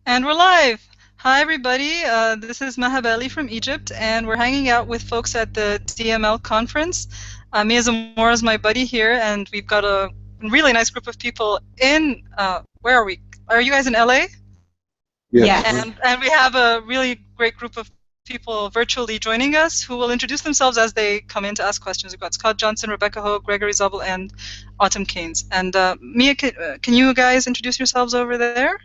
And we're live. Hi, everybody. This is Mahab Ali from Egypt, and we're hanging out with folks at the DML conference. Mia Zamora is my buddy here, and we've got a really nice group of people in. Where are we? Are you guys in LA? Yes. And we have a really great group of people virtually joining us who will introduce themselves as they come in to ask questions. We've got Scott Johnson, Rebecca Ho, Gregory Zobel, and Autumn Keynes. And Mia, can you guys introduce yourselves over there?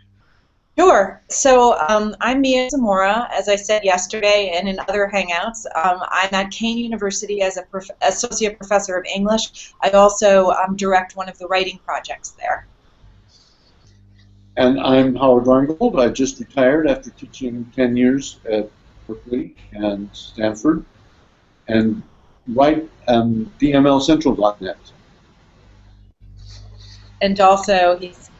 Sure. So I'm Mia Zamora, as I said yesterday and in other hangouts. I'm at Kane University as a associate professor of English. I also direct one of the writing projects there. And I'm Howard Rheingold. I just retired after teaching 10 years at Berkeley and Stanford, and write DMLCentral.net. And also, he's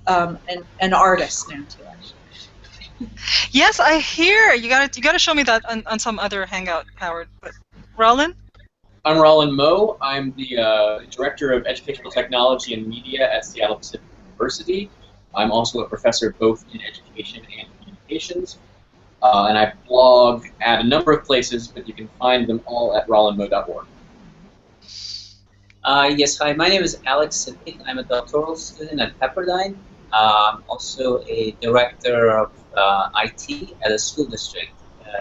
an artist now too. Actually. Yes, I hear. You gotta show me that on some other hangout, Howard. But Rolin? I'm Rolin Moe. I'm the Director of Educational Technology and Media at Seattle Pacific University. I'm also a professor both in education and communications. And I blog at a number of places, but you can find them all at rolinmoe.org. Yes, hi, my name is Alex Sedique. I'm a doctoral student at Pepperdine. I'm also a director of IT at a school district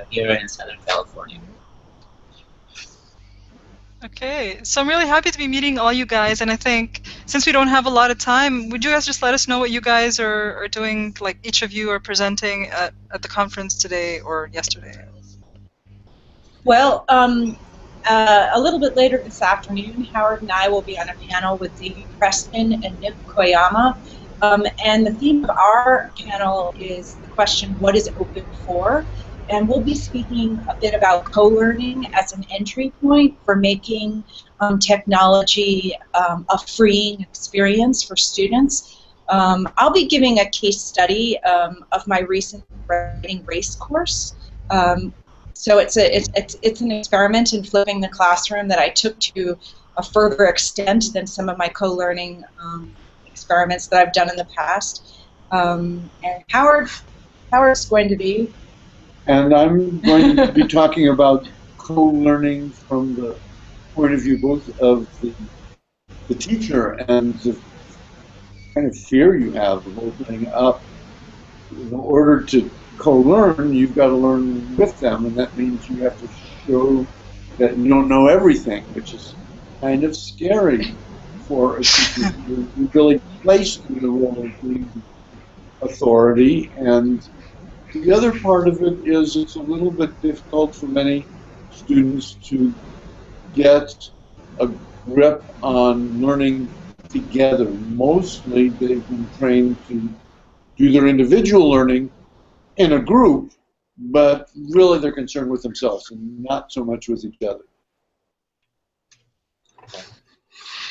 here in Southern California. Okay, so I'm really happy to be meeting all you guys, and I think since we don't have a lot of time, would you guys just let us know what you guys are doing, like each of you are presenting at the conference today or yesterday? Well, a little bit later this afternoon, Howard and I will be on a panel with David Preston and Nick Koyama. And the theme of our panel is the question, what is open for? And we'll be speaking a bit about co-learning as an entry point for making technology a freeing experience for students. I'll be giving a case study of my recent writing race course. So it's an experiment in flipping the classroom that I took to a further extent than some of my co-learning experiments that I've done in the past. And Howard's going to be. And I'm going to be talking about co-learning from the point of view both of the teacher and the kind of fear you have of opening up. In order to co-learn, you've got to learn with them, and that means you have to show that you don't know everything, which is kind of scary for a teacher. You're really placed in the role of being authority, and the other part of it is it's a little bit difficult for many students to get a grip on learning together. Mostly they've been trained to do their individual learning in a group, but really they're concerned with themselves and not so much with each other.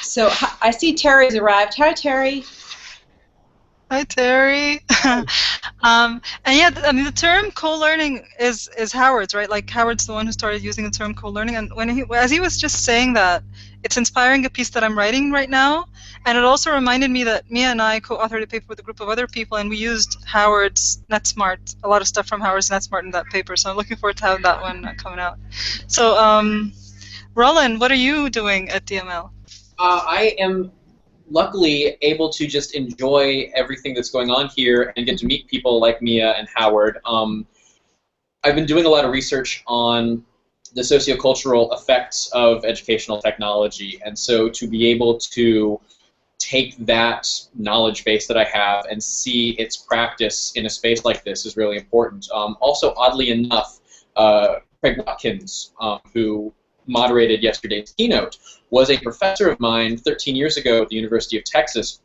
So I see Terry's arrived. Hi, Terry. Hi, Terry. And yeah, I mean, the term co-learning is Howard's, right? Like Howard's the one who started using the term co-learning, and as he was just saying that, it's inspiring a piece that I'm writing right now, and it also reminded me that Mia and I co-authored a paper with a group of other people, and we used Howard's NetSmart, a lot of stuff from Howard's NetSmart in that paper. So I'm looking forward to having that one coming out. So, Rolin, what are you doing at DML? I am luckily able to just enjoy everything that's going on here and get to meet people like Mia and Howard. I've been doing a lot of research on the sociocultural effects of educational technology, and so to be able to take that knowledge base that I have and see its practice in a space like this is really important. Also, oddly enough, Craig Watkins, who moderated yesterday's keynote, was a professor of mine 13 years ago at the University of Texas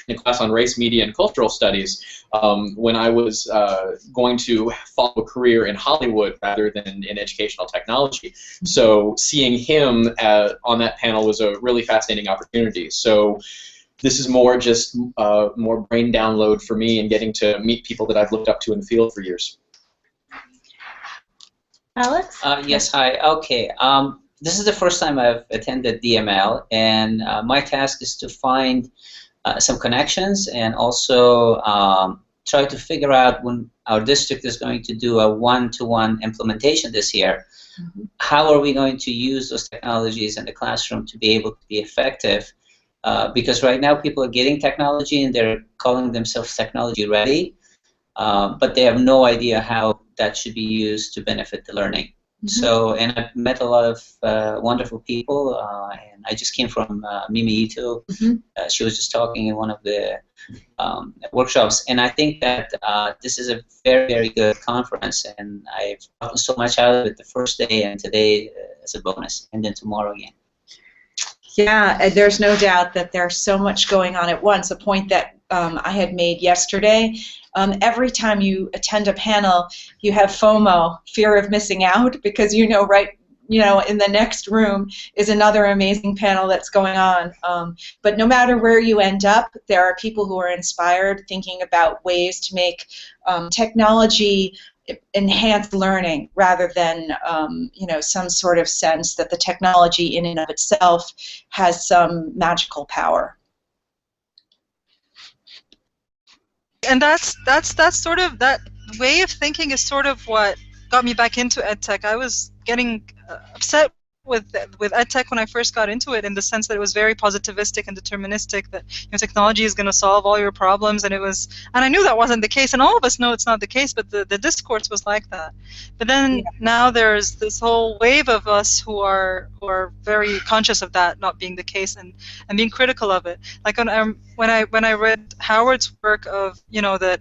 in a class on race, media, and cultural studies when I was going to follow a career in Hollywood rather than in educational technology. So seeing him on that panel was a really fascinating opportunity. So this is more just more brain download for me and getting to meet people that I've looked up to in the field for years. Alex? Yes, hi. Okay. This is the first time I've attended DML, and my task is to find some connections and also try to figure out, when our district is going to do a one-to-one implementation this year, how are we going to use those technologies in the classroom to be able to be effective? Because right now people are getting technology and they're calling themselves technology ready, but they have no idea how that should be used to benefit the learning. So, and I've met a lot of wonderful people, and I just came from Mimi Ito. She was just talking in one of the workshops, and I think that this is a very, very good conference, and I've gotten so much out of it the first day and today as a bonus, and then tomorrow again. Yeah, and there's no doubt that there's so much going on at once. A point that I had made yesterday. Every time you attend a panel, you have FOMO, fear of missing out, because you know in the next room is another amazing panel that's going on. But no matter where you end up, there are people who are inspired, thinking about ways to make technology enhance learning rather than some sort of sense that the technology in and of itself has some magical power. And that's sort of, that way of thinking is sort of what got me back into EdTech. I was getting upset with EdTech when I first got into it, in the sense that it was very positivistic and deterministic, that technology is going to solve all your problems, and I knew that wasn't the case, and all of us know it's not the case, but the discourse was like that. But then now there's this whole wave of us who are very conscious of that not being the case, and being critical of it. Like when I read Howard's work of that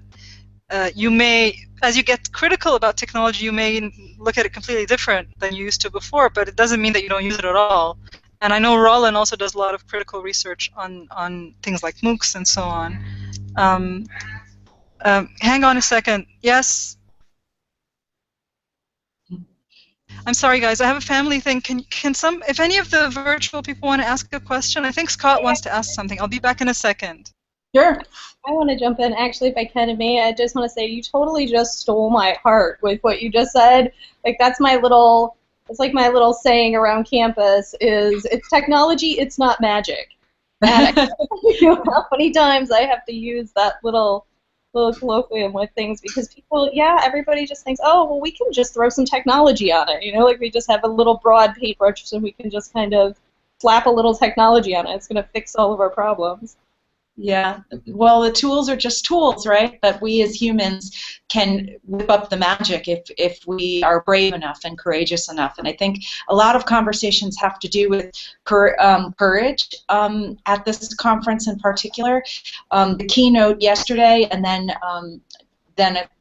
you may, as you get critical about technology, you may look at it completely different than you used to before, but it doesn't mean that you don't use it at all. And I know Rolin also does a lot of critical research on things like MOOCs and so on. Hang on a second. Yes? I'm sorry, guys. I have a family thing. If any of the virtual people want to ask a question, I think Scott wants to ask something. I'll be back in a second. Sure. I want to jump in, actually, if I can, and May. I just want to say you totally just stole my heart with what you just said. Like, that's my little, it's like my little saying around campus is, it's technology, it's not magic. And I can't tell you how many times I have to use that little colloquium with things, because people, everybody just thinks, oh, well, we can just throw some technology on it. Like we just have a little broad paintbrush, so we can just kind of slap a little technology on it. It's going to fix all of our problems. Yeah, well, the tools are just tools, right? But we as humans can whip up the magic if we are brave enough and courageous enough. And I think a lot of conversations have to do with courage at this conference in particular. The keynote yesterday, and then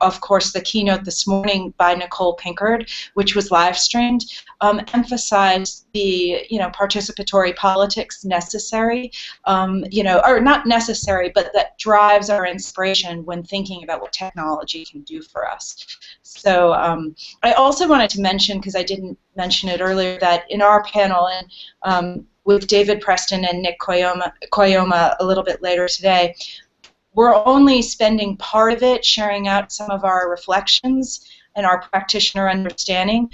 of course, the keynote this morning by Nicole Pinkard, which was live streamed, emphasized the participatory politics necessary, or not necessary, but that drives our inspiration when thinking about what technology can do for us. So I also wanted to mention, because I didn't mention it earlier, that in our panel and with David Preston and Nick Koyoma a little bit later today, we're only spending part of it sharing out some of our reflections and our practitioner understanding.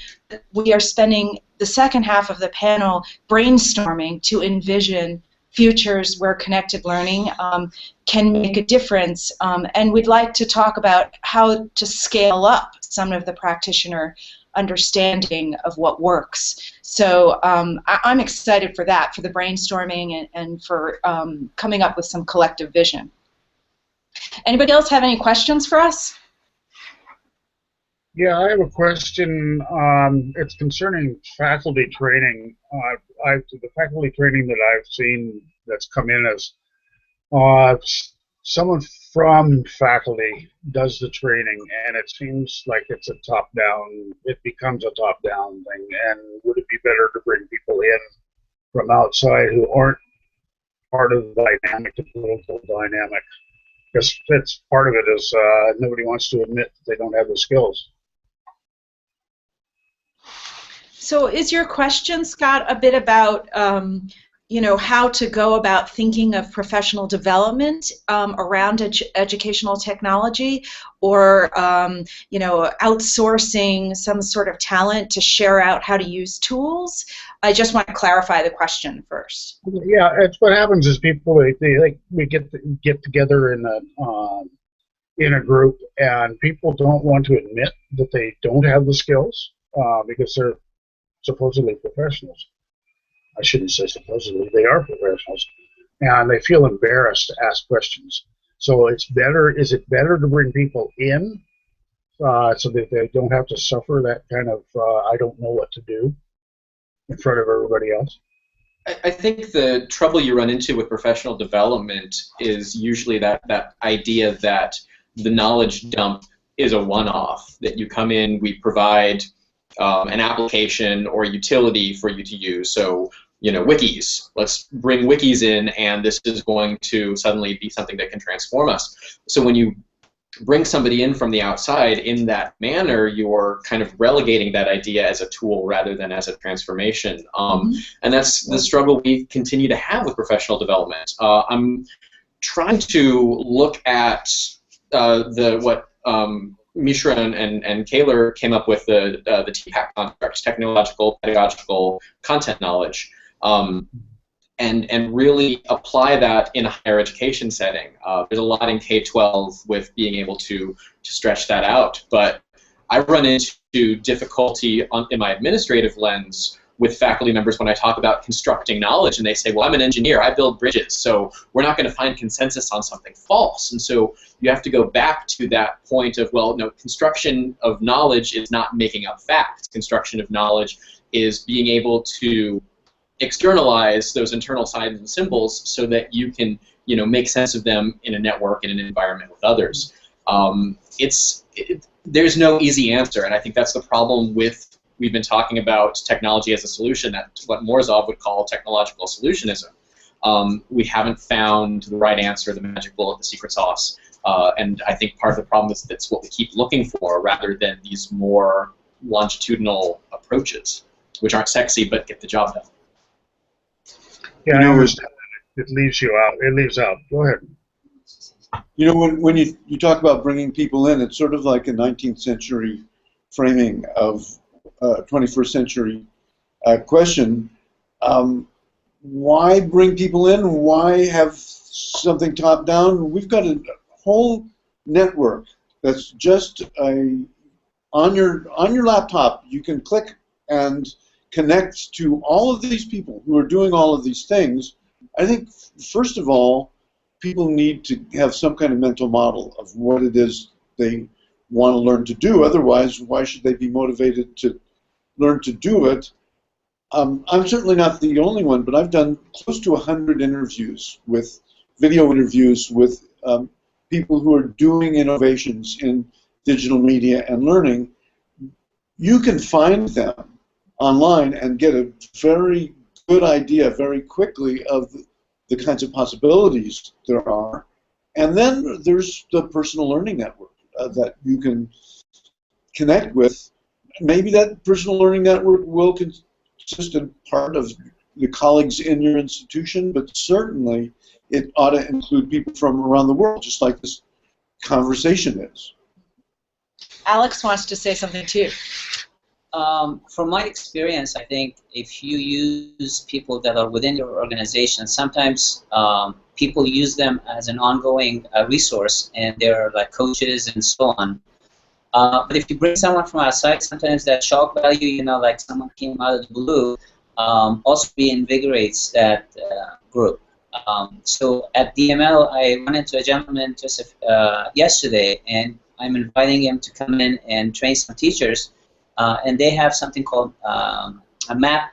We are spending the second half of the panel brainstorming to envision futures where connected learning can make a difference. And we'd like to talk about how to scale up some of the practitioner understanding of what works. So I'm excited for that, for the brainstorming and for coming up with some collective vision. Anybody else have any questions for us? Yeah, I have a question. It's concerning faculty training. The faculty training that I've seen that's come in as someone from faculty does the training, and it seems like it's a top-down. It becomes a top-down thing. And would it be better to bring people in from outside who aren't part of the dynamic, the political dynamic? Because that's part of it is nobody wants to admit that they don't have the skills. So is your question, Scott, a bit about how to go about thinking of professional development around educational technology, or outsourcing some sort of talent to share out how to use tools? I just want to clarify the question first. Yeah, it's what happens is people we get together in a in a group, and people don't want to admit that they don't have the skills because they're supposedly professionals. I shouldn't say supposedly, they are professionals, and they feel embarrassed to ask questions. So it's better, is it better to bring people in so that they don't have to suffer that kind of I don't know what to do in front of everybody else? I think the trouble you run into with professional development is usually that idea that the knowledge dump is a one-off, that you come in, we provide an application or utility for you to use. So, you know, wikis. Let's bring wikis in, and this is going to suddenly be something that can transform us. So when you bring somebody in from the outside in that manner, you're kind of relegating that idea as a tool rather than as a transformation. And that's the struggle we continue to have with professional development. I'm trying to look at what Mishra and Kaler came up with, the TPAC construct, technological, pedagogical, content knowledge, and really apply that in a higher education setting. There's a lot in K-12 with being able to stretch that out, but I run into difficulty in my administrative lens with faculty members when I talk about constructing knowledge, and they say, well, I'm an engineer, I build bridges, so we're not going to find consensus on something false. And so you have to go back to that point of, well, no, construction of knowledge is not making up facts. Construction of knowledge is being able to externalize those internal signs and symbols so that you can, you know, make sense of them in a network, in an environment with others. There's no easy answer, and I think that's the problem with, we've been talking about technology as a solution, that's what Morozov would call technological solutionism. We haven't found the right answer, the magic bullet, the secret sauce, and I think part of the problem is that's what we keep looking for rather than these more longitudinal approaches, which aren't sexy but get the job done. Yeah, I understand. It leaves you out. It leaves out. Go ahead. You know, when you talk about bringing people in, it's sort of like a 19th century framing of 21st century question. Why bring people in? Why have something top down? We've got a whole network that's just on your laptop. You can click and connect to all of these people who are doing all of these things. I think, first of all, people need to have some kind of mental model of what it is they want to learn to do. Otherwise, why should they be motivated to learn to do it? I'm certainly not the only one, but I've done close to 100 interviews, with video interviews with people who are doing innovations in digital media and learning. You can find them online and get a very good idea very quickly of the kinds of possibilities there are. And then there's the personal learning network that you can connect with. Maybe that personal learning network will consist of part of the colleagues in your institution, but certainly it ought to include people from around the world, just like this conversation is. Alex wants to say something too. From my experience, I think if you use people that are within your organization, sometimes people use them as an ongoing resource, and they're like coaches and so on. But if you bring someone from outside, sometimes that shock value, you know, like someone came out of the blue, also reinvigorates that group. So at DML, I run into a gentleman just yesterday, and I'm inviting him to come in and train some teachers. And they have something called a map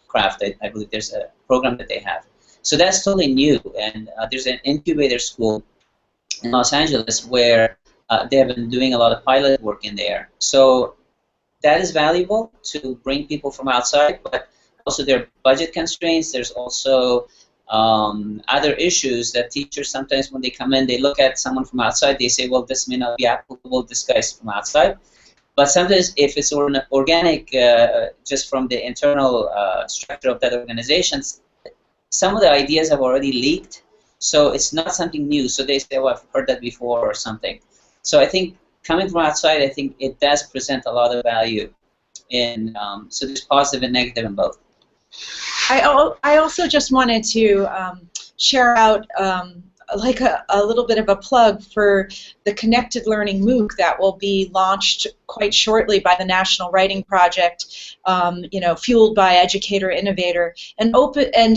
craft. I believe there's a program that they have. So that's totally new. And there's an incubator school in Los Angeles where they have been doing a lot of pilot work in there. So that is valuable to bring people from outside, but also there are budget constraints. There's also other issues that teachers sometimes when they come in, they look at someone from outside, they say, well, this may not be applicable, this guy's from outside. But sometimes if it's organic, just from the internal structure of that organization, some of the ideas have already leaked, so it's not something new. So they say, oh, I've heard that before or something. So I think coming from outside, I think it does present a lot of value. So there's positive and negative in both. I also just wanted to share out like a little bit of a plug for the Connected Learning MOOC that will be launched quite shortly by the National Writing Project, fueled by Educator Innovator. And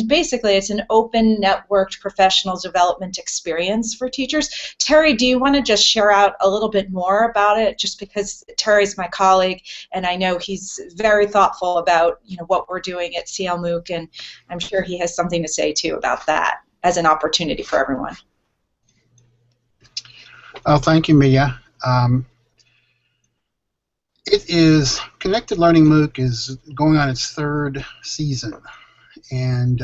basically it's an open, networked professional development experience for teachers. Terry, do you want to just share out a little bit more about it? Just because Terry's my colleague, and I know he's very thoughtful about what we're doing at CL MOOC, and I'm sure he has something to say too about that as an opportunity for everyone. Oh, thank you, Mia. Connected Learning MOOC is going on its 3rd season, and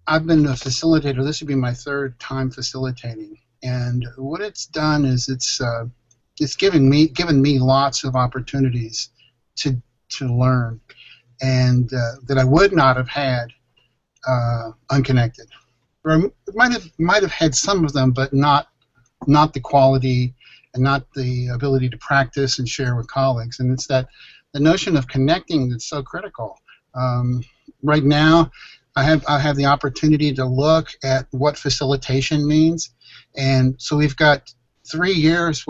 I've been a facilitator. This would be my 3rd time facilitating, and what it's done is it's given me lots of opportunities to learn, and that I would not have had unconnected. Or might have had some of them, but not the quality and not the ability to practice and share with colleagues. And it's the notion of connecting that's so critical. Right now, I have the opportunity to look at what facilitation means, and so we've got 2 years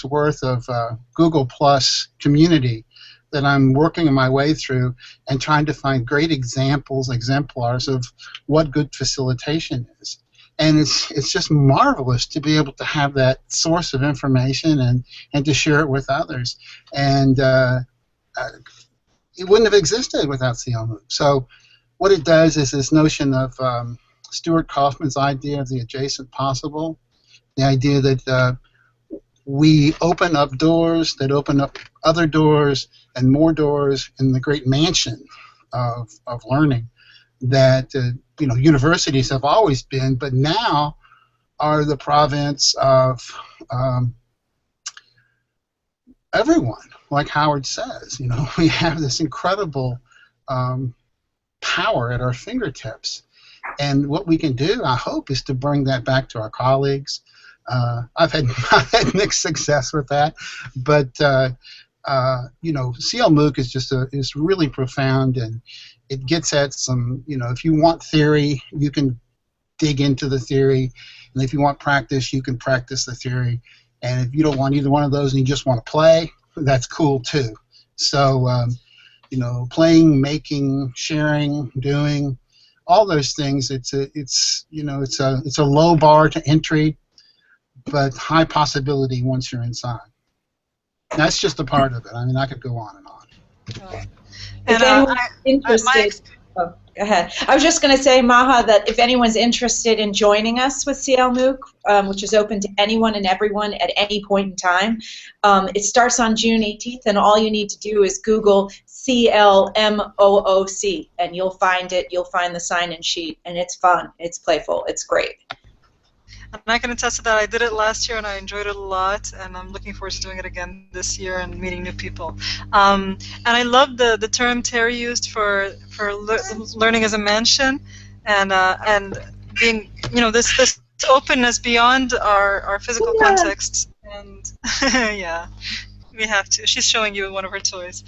worth of Google Plus community that I'm working my way through and trying to find great exemplars of what good facilitation is. And it's just marvelous to be able to have that source of information and to share it with others. And it wouldn't have existed without CL MOOC. So what it does is this notion of Stuart Kaufman's idea of the adjacent possible, the idea that we open up doors that open up other doors and more doors in the great mansion of learning that universities have always been, but now are the province of everyone. Like Howard says, we have this incredible power at our fingertips, and what we can do, I hope, is to bring that back to our colleagues. I've had mixed success with that, but CL MOOC is really profound, and it gets at some, if you want theory, you can dig into the theory, and if you want practice, you can practice the theory, and if you don't want either one of those and you just want to play, that's cool too. So, playing, making, sharing, doing, all those things. It's a low bar to entry, but high possibility once you're inside. That's just a part of it. I mean, I could go on and on. If anyone's interested, go ahead. I was just going to say, Maha, that if anyone's interested in joining us with CL MOOC, which is open to anyone and everyone at any point in time, it starts on June 18th, and all you need to do is Google CLMOOC, and you'll find it. You'll find the sign-in sheet, and it's fun. It's playful. It's great. And I can attest to that. I did it last year and I enjoyed it a lot, and I'm looking forward to doing it again this year and meeting new people. And I love the term Terry used for learning as a mansion, and being this openness beyond our physical context. And yeah, we have to. She's showing you one of her toys.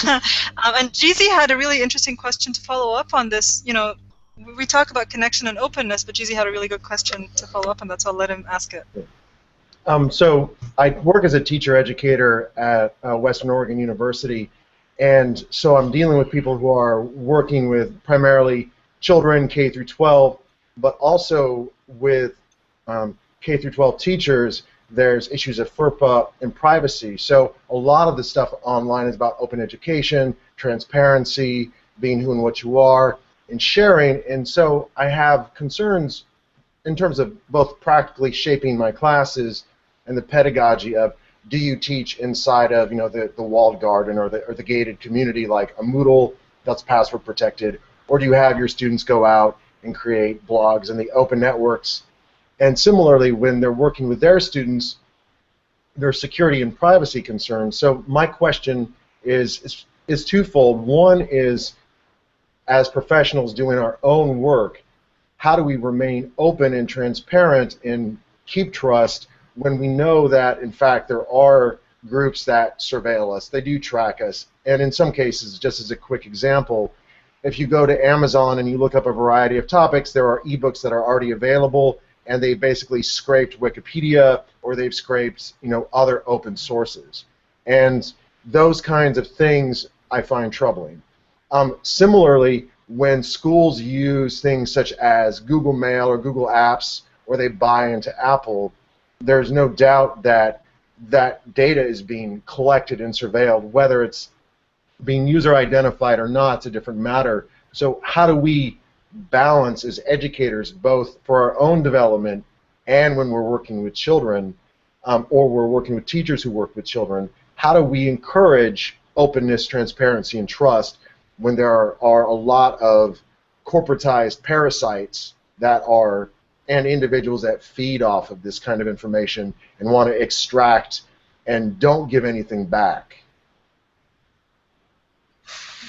And Jeezy had a really interesting question to follow up on this. We talk about connection and openness, but Jeezy had a really good question to follow up on that, so I'll let him ask it. So I work as a teacher educator at Western Oregon University, and so I'm dealing with people who are working with primarily children K through 12, but also with K through 12 teachers. There's issues of FERPA and privacy. So a lot of the stuff online is about open education, transparency, being who and what you are, and sharing. And so I have concerns in terms of both practically shaping my classes and the pedagogy of, do you teach inside of the walled garden or the gated community like a Moodle that's password protected, or do you have your students go out and create blogs in the open networks? And similarly, when they're working with their students, there's security and privacy concerns. So my question is twofold. One is, as professionals doing our own work, how do we remain open and transparent and keep trust when we know that, in fact, there are groups that surveil us, they do track us, and in some cases, just as a quick example, if you go to Amazon and you look up a variety of topics, there are ebooks that are already available, and they basically scraped Wikipedia or they've scraped, you know, other open sources. And those kinds of things I find troubling. Similarly, when schools use things such as Google Mail or Google Apps, or they buy into Apple, there's no doubt that that data is being collected and surveilled. Whether it's being user identified or not, it's a different matter. So how do we balance as educators, both for our own development and when we're working with children, or we're working with teachers who work with children, how do we encourage openness, transparency, and trust when there are a lot of corporatized parasites that are, and individuals that feed off of this kind of information and want to extract and don't give anything back?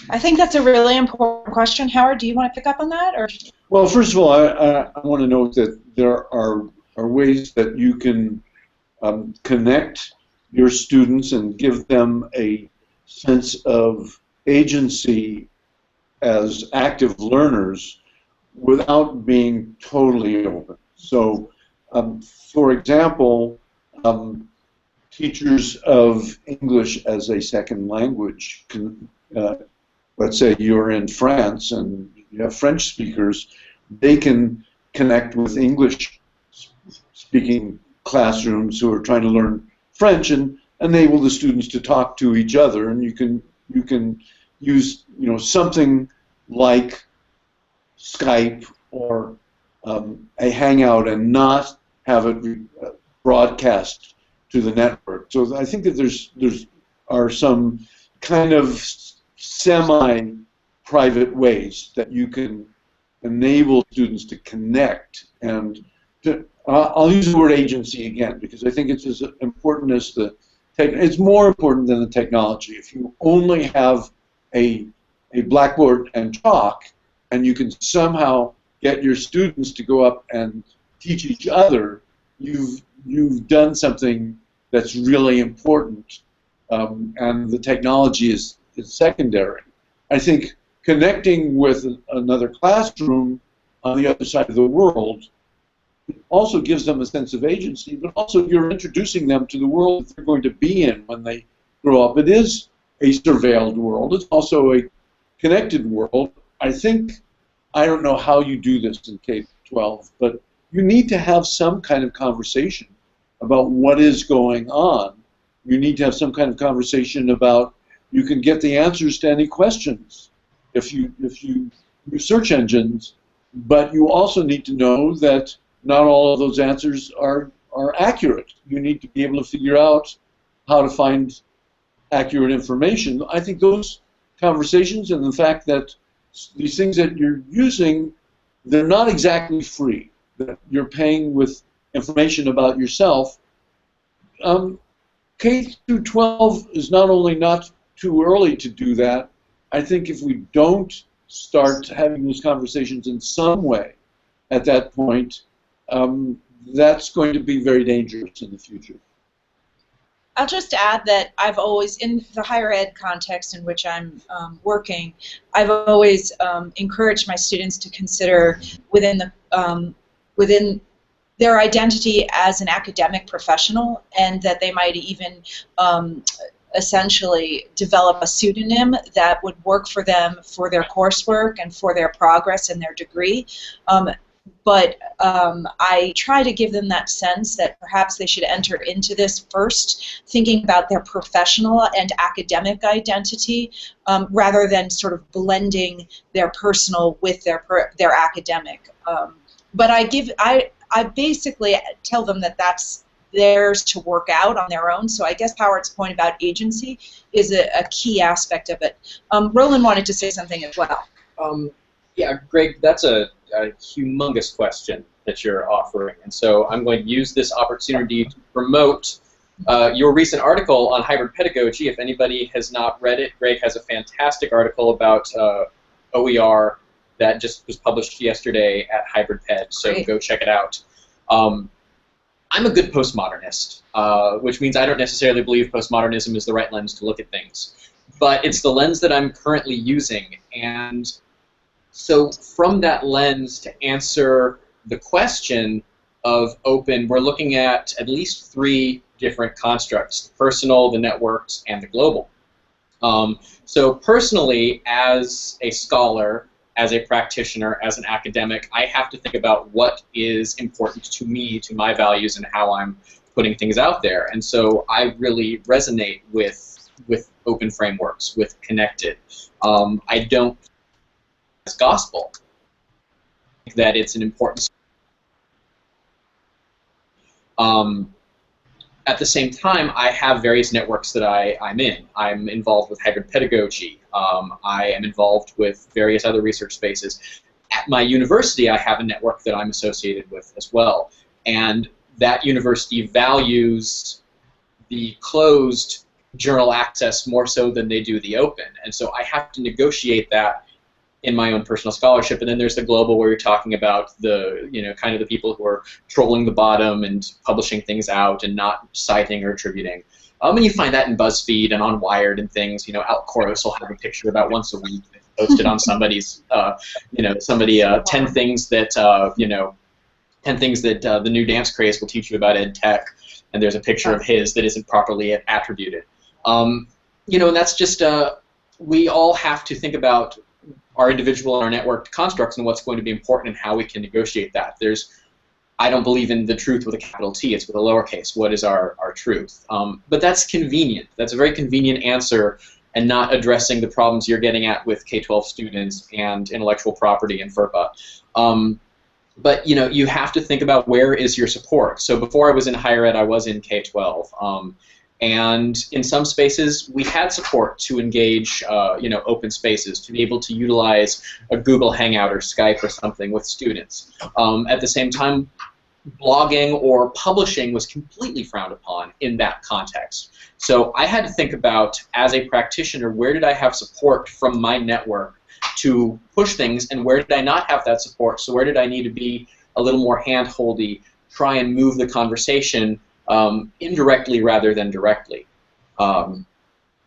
I think that's a really important question. Howard, do you want to pick up on that? Or? Well, first of all, I want to note that there are ways that you can connect your students and give them a sense of agency as active learners without being totally open. So, for example, teachers of English as a second language can, let's say you're in France and you have French speakers, they can connect with English-speaking classrooms who are trying to learn French and enable the students to talk to each other. And you can use, you know, something like Skype or a Hangout and not have it broadcast to the network. So I think that there's are some kind of semi-private ways that you can enable students to connect. And I'll use the word agency again because I think it's as important as the it's more important than the technology. If you only have a blackboard and chalk and you can somehow get your students to go up and teach each other, you've done something that's really important, and the technology is secondary. I think connecting with another classroom on the other side of the world also gives them a sense of agency, but also you're introducing them to the world that they're going to be in when they grow up. It is a surveilled world. It's also a connected world. I don't know how you do this in K-12, but you need to have some kind of conversation about what is going on. You need to have some kind of conversation about, you can get the answers to any questions if you use search engines, but you also need to know that not all of those answers are accurate. You need to be able to figure out how to find accurate information. I think those conversations and the fact that these things that you're using, they're not exactly free, that you're paying with information about yourself. K-12 is not only not too early to do that, I think if we don't start having those conversations in some way at that point, that's going to be very dangerous in the future. I'll just add that I've always, in the higher ed context in which I'm working, I've always encouraged my students to consider within their identity as an academic professional, and that they might even essentially develop a pseudonym that would work for them for their coursework and for their progress and their degree. But I try to give them that sense that perhaps they should enter into this first thinking about their professional and academic identity rather than sort of blending their personal with their academic. But I basically tell them that that's theirs to work out on their own. So I guess Howard's point about agency is a key aspect of it. Rolin wanted to say something as well. Yeah, Greg, that's a humongous question that you're offering, and so I'm going to use this opportunity to promote your recent article on hybrid pedagogy. If anybody has not read it, Greg has a fantastic article about OER that just was published yesterday at Hybrid Ped, so Great. Go check it out. I'm a good postmodernist, which means I don't necessarily believe postmodernism is the right lens to look at things, but it's the lens that I'm currently using, and So from that lens, to answer the question of open, we're looking at least 3 different constructs: the personal, the networked, and the global. So personally, as a scholar, as a practitioner, as an academic, I have to think about what is important to me, to my values, and how I'm putting things out there. And so I really resonate with open frameworks, with connected. I don't as gospel that it's an important. At the same time, I have various networks that I'm in. I'm involved with hybrid pedagogy. I am involved with various other research spaces. At my university, I have a network that I'm associated with as well. And that university values the closed journal access more so than they do the open. And so I have to negotiate that in my own personal scholarship. And then there's the global, where you're talking about the, kind of the people who are trolling the bottom and publishing things out and not citing or attributing. And you find that in BuzzFeed and on Wired and things. Al Koros will have a picture about once a week posted on somebody's, 10 things that, 10 things that the new dance craze will teach you about ed tech. And there's a picture of his that isn't properly attributed. And that's just, we all have to think about our individual and our networked constructs and what's going to be important and how we can negotiate that. I don't believe in the truth with a capital T, it's with a lowercase. What is our truth? But that's convenient. That's a very convenient answer, and not addressing the problems you're getting at with K-12 students and intellectual property and FERPA. But you have to think about, where is your support? So before I was in higher ed, I was in K-12. And in some spaces, we had support to engage, open spaces, to be able to utilize a Google Hangout or Skype or something with students. At the same time, blogging or publishing was completely frowned upon in that context. So I had to think about, as a practitioner, where did I have support from my network to push things, and where did I not have that support? So where did I need to be a little more hand-holdy, try and move the conversation indirectly rather than directly.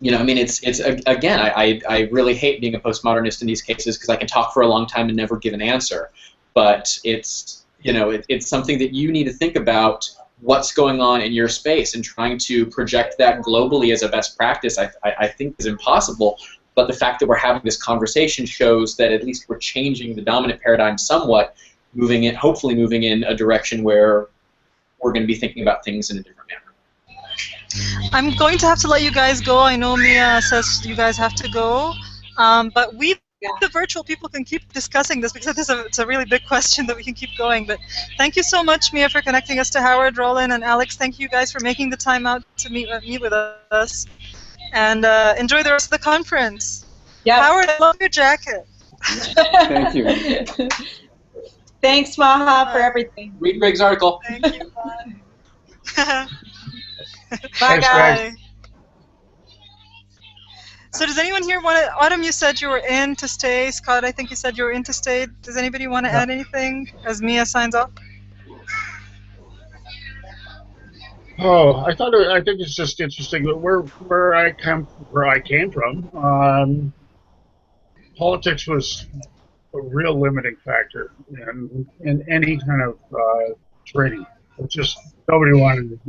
It's again, I really hate being a postmodernist in these cases, because I can talk for a long time and never give an answer. But it's something that you need to think about, what's going on in your space, and trying to project that globally as a best practice, I think is impossible. But the fact that we're having this conversation shows that at least we're changing the dominant paradigm somewhat, hopefully moving in a direction where we're going to be thinking about things in a different manner. I'm going to have to let you guys go. I know Mia says you guys have to go, but the virtual people, can keep discussing this, because it's a really big question that we can keep going. But thank you so much, Mia, for connecting us to Howard, Rolin, and Alex. Thank you guys for making the time out to meet with us. And enjoy the rest of the conference. Yeah. Howard, I love your jacket. Thank you. Thanks, Maha, for everything. Read Greg's article. Thank you. Bye. Thanks, Bye. So does anyone here want to, Autumn, you said you were in to stay. Scott, I think you said you were in to stay. Does anybody want to add anything as Mia signs off? Oh, I think it's just interesting that where I came from, politics was a real limiting factor in any kind of training. It just nobody wanted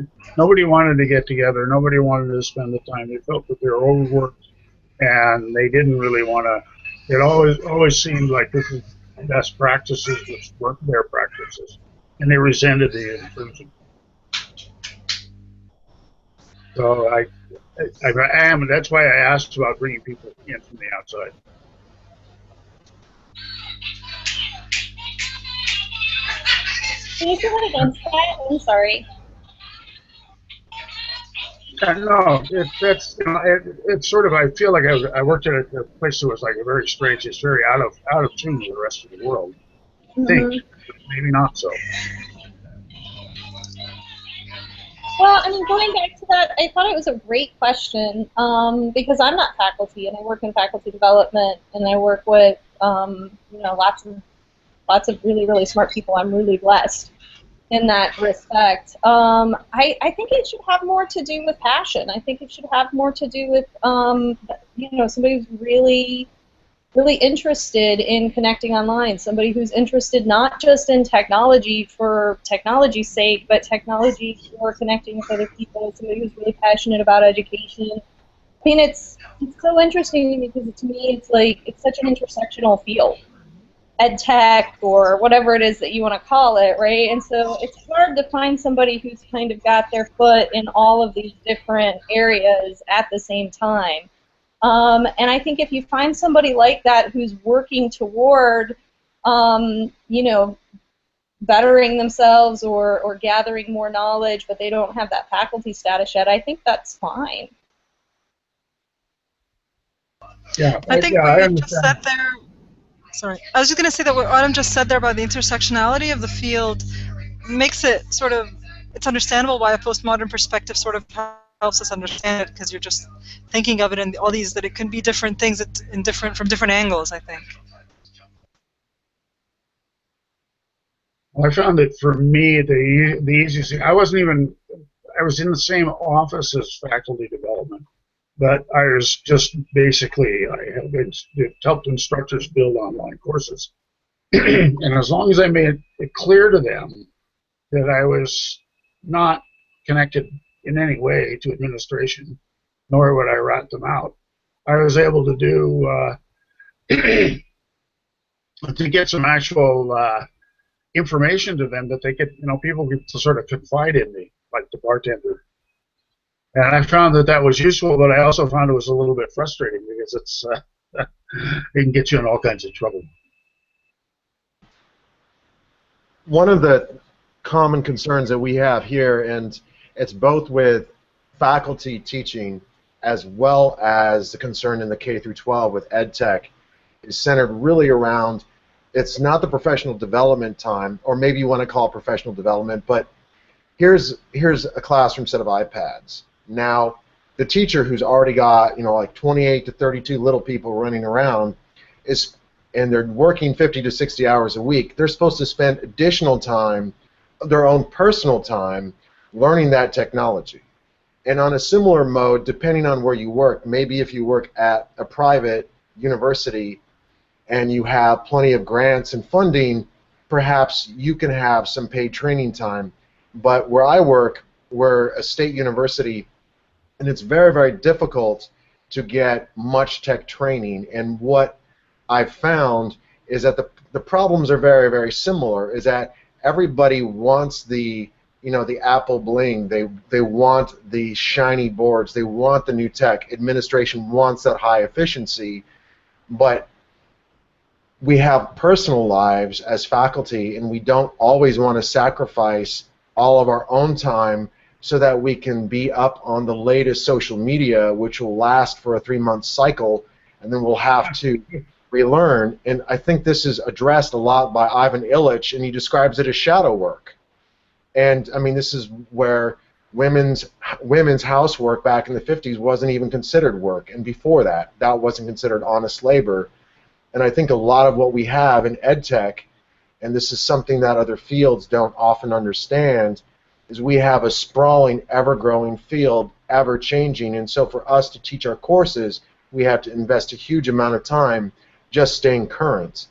to get together. Nobody wanted to spend the time. They felt that they were overworked, and they didn't really want to. It always seemed like this is best practices, which weren't their practices, and they resented the intrusion. So I am, and that's why I asked about bringing people in from the outside. Can you say that again, Scott? I'm sorry. No, it's sort of, I feel like I worked at a place that was like a very strange, it's very out of tune with the rest of the world. I think, maybe not so. Well, going back to that, I thought it was a great question, because I'm not faculty, and I work in faculty development, and I work with lots of really, really smart people. I'm really blessed in that respect. I think it should have more to do with passion. I think it should have more to do with somebody who's really really interested in connecting online, somebody who's interested not just in technology for technology's sake, but technology for connecting with other people, somebody who's really passionate about education. I mean, it's so interesting to me because to me it's like it's such an intersectional field, ed tech or whatever it is that you want to call it, right? And so it's hard to find somebody who's kind of got their foot in all of these different areas at the same time. And I think if you find somebody like that who's working toward, you know, bettering themselves or gathering more knowledge, but they don't have that faculty status yet, I think that's fine. Yeah, I think yeah, what I you just understand. said there. Sorry, I was just going to say that what Autumn just said there about the intersectionality of the field makes it sort of, it's understandable why a postmodern perspective sort of helps us understand it, because you're just thinking of it in all these, that it can be different things in different, from different angles, I think. Well, I found that for me, the easiest thing, I was in the same office as faculty development, but I was just basically, I have helped instructors build online courses. And as long as I made it clear to them that I was not connected in any way to administration, nor would I rat them out, I was able to do to get some actual information to them that they could, you know, people could sort of confide in me, like the bartender. And I found that that was useful, but I also found it was a little bit frustrating because it's it can get you in all kinds of trouble. One of the common concerns that we have here, and it's both with faculty teaching as well as the concern in the K through 12 with ed tech, is centered really around, it's not the professional development time, or maybe you want to call it professional development, but here's a classroom set of iPads. Now, the teacher who's already got, you know, like 28 to 32 little people running around and they're working 50 to 60 hours a week, they're supposed to spend additional time, their own personal time, learning that technology. And on a similar mode, depending on where you work, maybe if you work at a private university and you have plenty of grants and funding, perhaps you can have some paid training time. But where I work, we're a state university, and it's very, very difficult to get much tech training. And what I've found is that the problems are very, very similar, is that everybody wants the, you know, the Apple bling. They want the shiny boards. They want the new tech. Administration wants that high efficiency, but we have personal lives as faculty, and we don't always want to sacrifice all of our own time so that we can be up on the latest social media, which will last for a 3-month cycle, and then we'll have to relearn. And I think this is addressed a lot by Ivan Illich, and he describes it as shadow work. And I mean, this is where women's housework back in the 50s wasn't even considered work, and before that, that wasn't considered honest labor. And I think a lot of what we have in ed tech, and this is something that other fields don't often understand, is we have a sprawling, ever-growing field, ever-changing, and so for us to teach our courses, we have to invest a huge amount of time just staying current.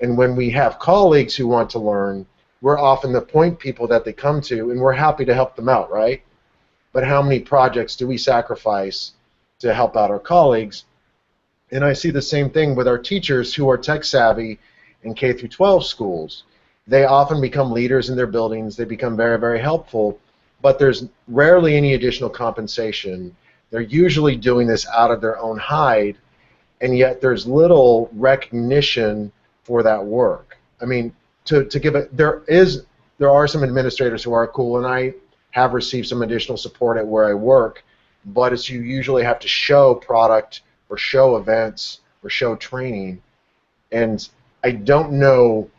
And when we have colleagues who want to learn, we're often the point people that they come to, and we're happy to help them out, right? But how many projects do we sacrifice to help out our colleagues? And I see the same thing with our teachers who are tech savvy in K through 12 schools. They often become leaders in their buildings. They become very, very helpful, but there's rarely any additional compensation. They're usually doing this out of their own hide, and yet there's little recognition for that work. I mean, to give it, there are some administrators who are cool, and I have received some additional support at where I work, but it's you usually have to show product or show events or show training. And I don't know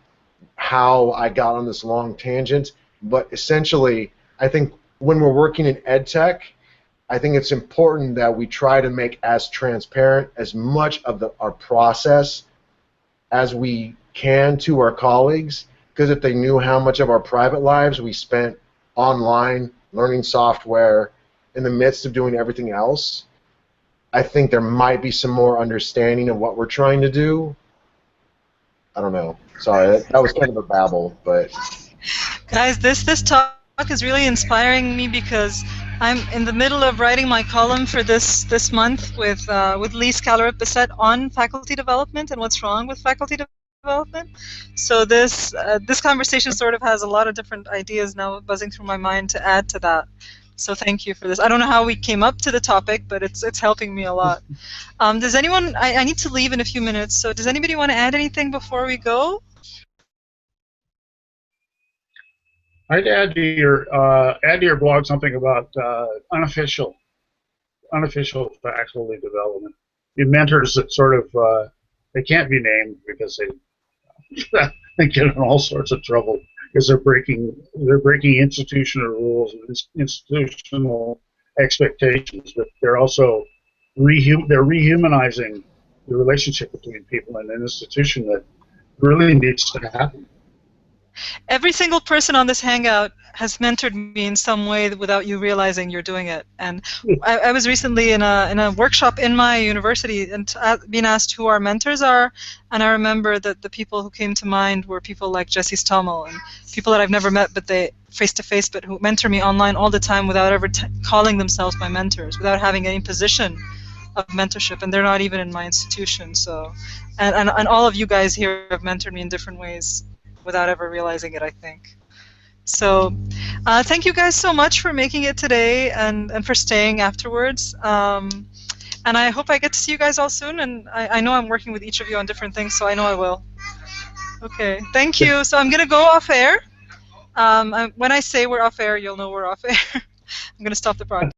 how I got on this long tangent, but essentially I think when we're working in ed tech, I think it's important that we try to make as transparent as much of our process as we can to our colleagues, because if they knew how much of our private lives we spent online learning software in the midst of doing everything else, I think there might be some more understanding of what we're trying to do. I don't know. Sorry, that was kind of a babble, but Guys, this talk is really inspiring me because I'm in the middle of writing my column for this month with Lee Scalarit-Bissett on faculty development and what's wrong with faculty development. So this conversation sort of has a lot of different ideas now buzzing through my mind to add to that. So thank you for this. I don't know how we came up to the topic, but it's helping me a lot. Does anyone? I need to leave in a few minutes. So does anybody want to add anything before we go? I'd add to your blog something about unofficial faculty development. The mentors that sort of they can't be named because they get in all sorts of trouble because they're breaking institutional rules and institutional expectations, but they're also rehumanizing the relationship between people and an institution that really needs to happen. Every single person on this Hangout has mentored me in some way without you realizing you're doing it. And I was recently in a workshop in my university and being asked who our mentors are, and I remember that the people who came to mind were people like Jesse Stommel and people that I've never met but they face-to-face but who mentor me online all the time without ever calling themselves my mentors, without having any position of mentorship, and they're not even in my institution. So, and all of you guys here have mentored me in different ways without ever realizing it, I think. So thank you guys so much for making it today and for staying afterwards. And I hope I get to see you guys all soon, and I know I'm working with each of you on different things, so I know I will. Okay, thank you. So I'm going to go off air. When I say we're off air, you'll know we're off air. I'm going to stop the broadcast.